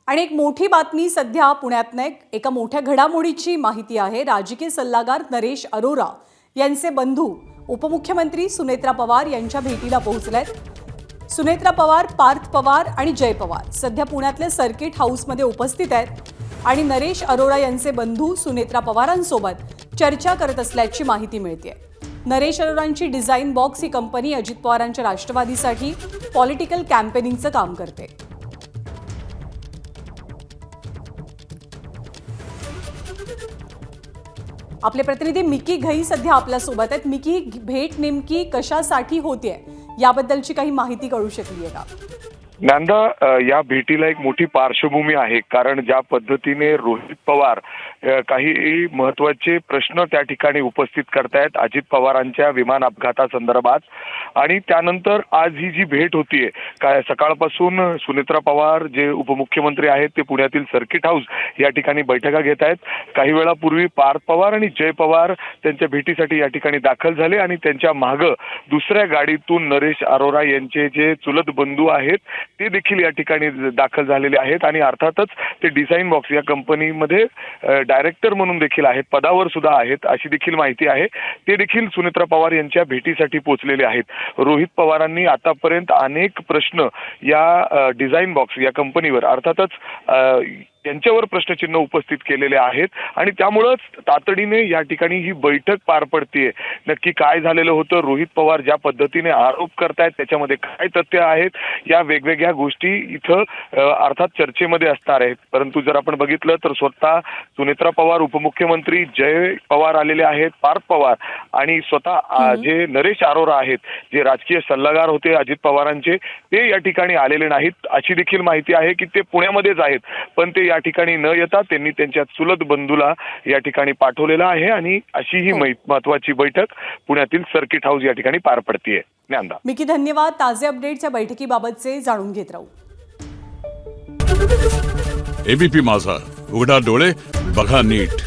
आणि एक मोठी बातमी सध्या पुण्यातनं एका मोठ्या घडामोडीची माहिती आहे। राजकीय सल्लागार नरेश अरोरा यांचे बंधू उपमुख्यमंत्री सुनेत्रा पवार यांच्या भेटीला पोहोचलेत। सुनेत्रा पवार, पार्थ पवार आणि जय पवार सध्या पुण्यातल्या सर्किट हाऊसमध्ये उपस्थित आहेत आणि नरेश अरोरा यांचे बंधू सुनेत्रा पवारांसोबत चर्चा करत असल्याची माहिती मिळते। नरेश अरोरांची डिझाइन बॉक्स ही कंपनी अजित पवारांच्या राष्ट्रवादीसाठी पॉलिटिकल कॅम्पेनिंगचं काम करते। आपले प्रतिनिधी मिकी घई सध्या आपल्या सोबत आहेत। मिकी, भेट नेमकी कशासाठी होतीये याबद्दलची काही माहिती कळू शकली आहे का? नंदा, या भेटीला एक मोठी पार्श्वभूमी आहे, कारण ज्या पद्धतीने रोहित पवार काही महत्त्वाचे प्रश्न त्या ठिकाणी उपस्थित करतायत अजित पवारांच्या विमान अपघातासंदर्भात, आणि त्यानंतर आज ही जी भेट होतीये, काय सकाळपासून सुनेत्रा पवार जे उपमुख्यमंत्री आहेत ते पुण्यातील सर्किट हाऊस या ठिकाणी बैठका घेत आहेत। काही वेळापूर्वी पार्थ पवार आणि जय पवार त्यांच्या भेटीसाठी या ठिकाणी दाखल झाले आणि त्यांच्या मागं दुसऱ्या गाडीतून नरेश अरोरा यांचे जे चुलत बंधू आहेत ते देखील या ठिकाणी दाखल झालेले आहेत आणि अर्थातच ते डिझाइन बॉक्स या कंपनीमध्ये डायरेक्टर म्हणून देखील आहेत, पदावर सुद्धा आहेत अशी देखील माहिती आहे। ते देखील सुनेत्रा पवार यांच्या भेटीसाठी पोहोचलेले आहेत। रोहित पवारांनी आतापर्यंत अनेक प्रश्न या डिझाइन बॉक्स या कंपनीवर अर्थातच त्यांच्यावर प्रश्नचिन्ह उपस्थित केलेले आहेत आणि त्यामुळेच तातडीने या ठिकाणी ही बैठक पार पडतेय। नक्की काय झालेलं होतं, रोहित पवार ज्या पद्धतीने आरोप करतायत त्याच्यामध्ये काय तथ्य आहेत, या वेगवेगळ्या गोष्टी इथं अर्थात चर्चेमध्ये असणार आहेत। परंतु जर आपण बघितलं तर स्वतः सुनेत्रा पवार, उपमुख्यमंत्री जय पवार आलेले आहेत, पार्थ पवार आणि स्वतः जे नरेश अरोरा आहेत, जे राजकीय सल्लागार होते अजित पवारांचे, ते या ठिकाणी आलेले नाहीत अशी देखील माहिती आहे की ते पुण्यामध्येच आहेत, पण ते या ठिकाणी न येता त्यांनी त्यांच्या चुलत बंधूला या ठिकाणी पाठवलेला आहे आणि अशी ही महत्त्वाची बैठक पुण्यातील सर्किट हाऊस या ठिकाणी पार पडतीये। ज्ञानदा, मिकी धन्यवाद। ताजे अपडेट्सच्या बैठकीबाबतचे जाणून घेत राहू। एबीपी माझा, उघडा डोळे बघा नीट।